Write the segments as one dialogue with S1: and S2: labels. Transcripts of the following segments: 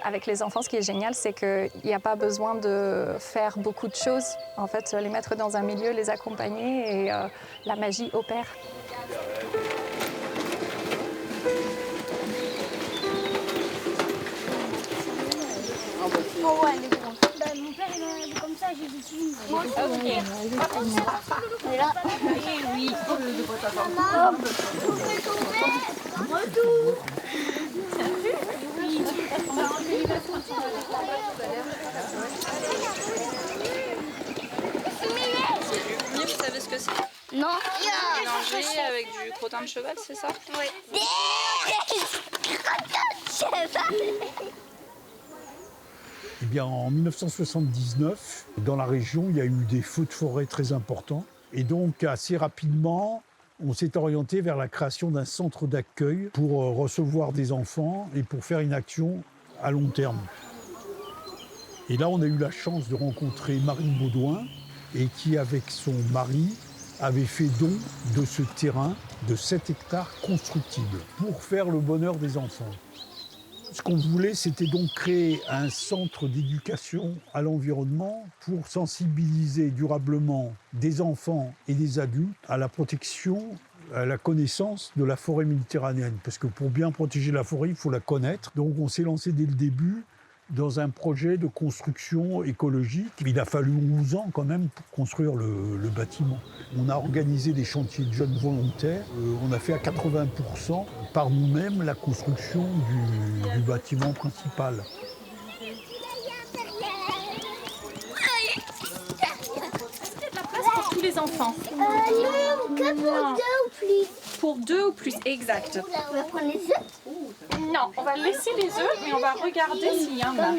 S1: avec les enfants, ce qui est génial, c'est qu'il n'y a pas besoin de faire beaucoup de choses. En fait, les mettre dans un milieu, les accompagner et la magie opère.
S2: Oh ouais, elle est grande. Bah, mon père, il est comme ça, j'ai des films. Moi aussi. Et là. Oui. Maman, vous pouvez tomber. Retour.
S3: Vous savez ce que c'est?
S2: Non.
S3: Mélangé avec du crottin de cheval, c'est ça?
S2: Oui.
S4: Eh bien, en 1979, dans la région, il y a eu des feux de forêt très importants. Et donc, assez rapidement, on s'est orienté vers la création d'un centre d'accueil pour recevoir des enfants et pour faire une action à long terme. Et là, on a eu la chance de rencontrer Marine Baudouin, et qui, avec son mari, avait fait don de ce terrain de 7 hectares constructibles pour faire le bonheur des enfants. Ce qu'on voulait, c'était donc créer un centre d'éducation à l'environnement pour sensibiliser durablement des enfants et des adultes à la protection, à la connaissance de la forêt méditerranéenne. Parce que pour bien protéger la forêt, il faut la connaître. Donc on s'est lancé dès le début dans un projet de construction écologique. Il a fallu 11 ans quand même pour construire le bâtiment. On a organisé des chantiers de jeunes volontaires. On a fait à 80% par nous-mêmes la construction du bâtiment principal.
S5: Pour tous les enfants.
S2: Non, que pour 2 ou plus.
S5: Pour 2 ou plus, exact.
S2: On va prendre les œufs.
S5: Non, on va laisser les œufs, mais on va regarder s'il y en a.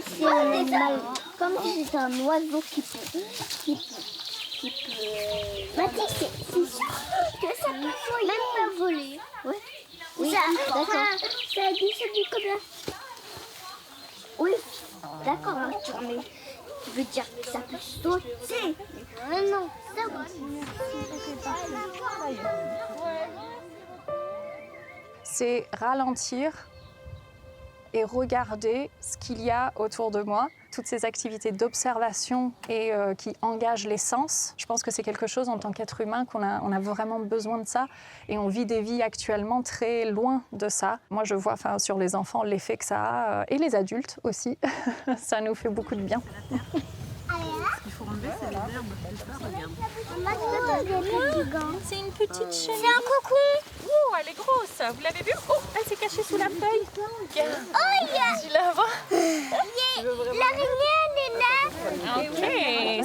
S2: Comme si c'est un oiseau qui peut. Mathis, c'est sûr que ça peut voler. Même pas voler. Ouais. Oui, d'accord. Ça dit combien? Oui, d'accord, mais tu veux dire que ça peut sauter? Non, ça va.
S1: C'est ralentir et regarder ce qu'il y a autour de moi. Toutes ces activités d'observation et qui engagent les sens. Je pense que c'est quelque chose en tant qu'être humain on a vraiment besoin de ça. Et on vit des vies actuellement très loin de ça. Moi, je vois sur les enfants l'effet que ça a, et les adultes aussi. Ça nous fait beaucoup de bien.
S5: Il faut enlever, c'est les herbes.
S2: C'est une petite chenille.
S5: C'est un cocon. Oh, elle est grosse. Vous l'avez vue? Oh, elle s'est cachée sous la feuille. Tu la vois?
S2: L'araignée, elle est là.
S5: Ok,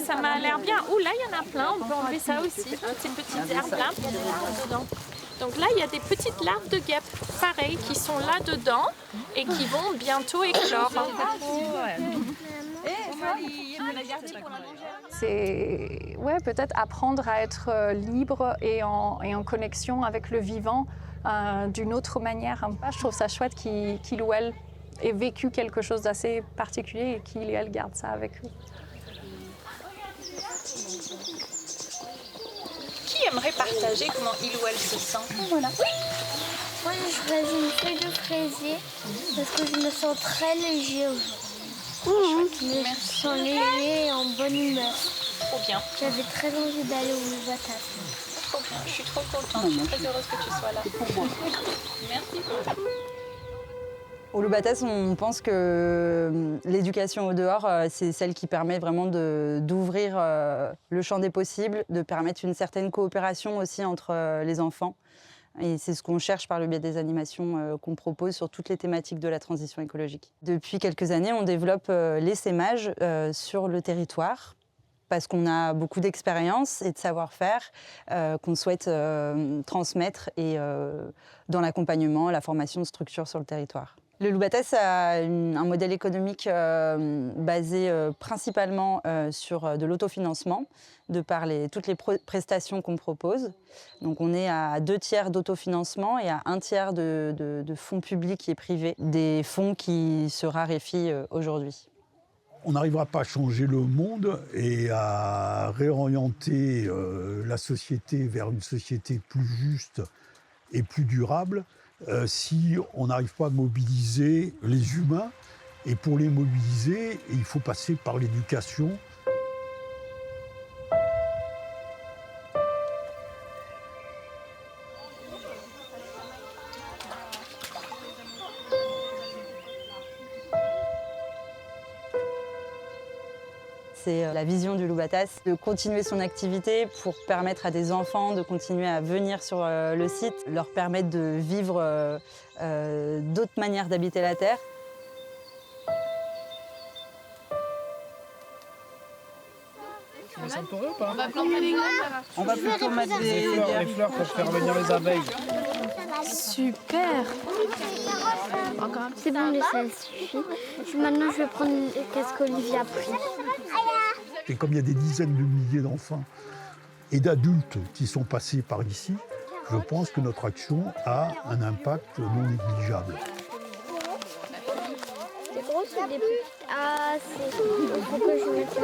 S5: ça m'a l'air bien. Ouh, là, il y en a plein. On peut enlever ça aussi. Toutes ces petites herbes-là. Il y a des larves dedans. Donc là, il y a des petites larves de guêpes, pareil, qui sont là-dedans et qui vont bientôt éclore.
S1: C'est peut-être apprendre à être libre et en connexion avec le vivant d'une autre manière. Je trouve ça chouette qu'il ou elle ait vécu quelque chose d'assez particulier et qu'il et elle garde ça avec eux.
S5: Qui aimerait partager comment il ou elle se sent?
S2: Voilà. Oui. Moi, je choisis une feuille de fraisier parce que je me sens très léger aujourd'hui. Je me sens léger et en bonne humeur.
S5: Trop bien.
S2: J'avais très envie d'aller au Lubatas.
S5: Trop bien. Je suis trop contente. Je suis très heureuse que tu sois là. Merci beaucoup.
S6: Au Lubatas, on pense que l'éducation au dehors, c'est celle qui permet vraiment d'ouvrir le champ des possibles, de permettre une certaine coopération aussi entre les enfants. Et c'est ce qu'on cherche par le biais des animations qu'on propose sur toutes les thématiques de la transition écologique. Depuis quelques années, on développe l'essaimage sur le territoire parce qu'on a beaucoup d'expérience et de savoir-faire qu'on souhaite transmettre et dans l'accompagnement, la formation de structures sur le territoire. Le Lubatas a un modèle économique basé principalement sur de l'autofinancement, de par toutes les prestations qu'on propose. Donc on est à 2/3 d'autofinancement et à 1/3 de fonds publics et privés, des fonds qui se raréfient aujourd'hui.
S4: On n'arrivera pas à changer le monde et à réorienter la société vers une société plus juste et plus durable si on n'arrive pas à mobiliser les humains Et pour les mobiliser, il faut passer par l'éducation.
S6: C'est la vision du Loup-Batasse, de continuer son activité pour permettre à des enfants de continuer à venir sur le site, leur permettre de vivre d'autres manières d'habiter la terre.
S3: On va planter les graines.
S7: On va plutôt mettre les fleurs pour faire venir les abeilles.
S5: Super.
S2: C'est bon, ça suffit. Maintenant, je vais prendre qu'est-ce qu'Olivia a pris.
S4: Et comme il y a des dizaines de milliers d'enfants et d'adultes qui sont passés par ici, je pense que notre action a un impact non négligeable.
S2: C'est gros, c'est des petits. Ah, c'est. Il faut que je mette.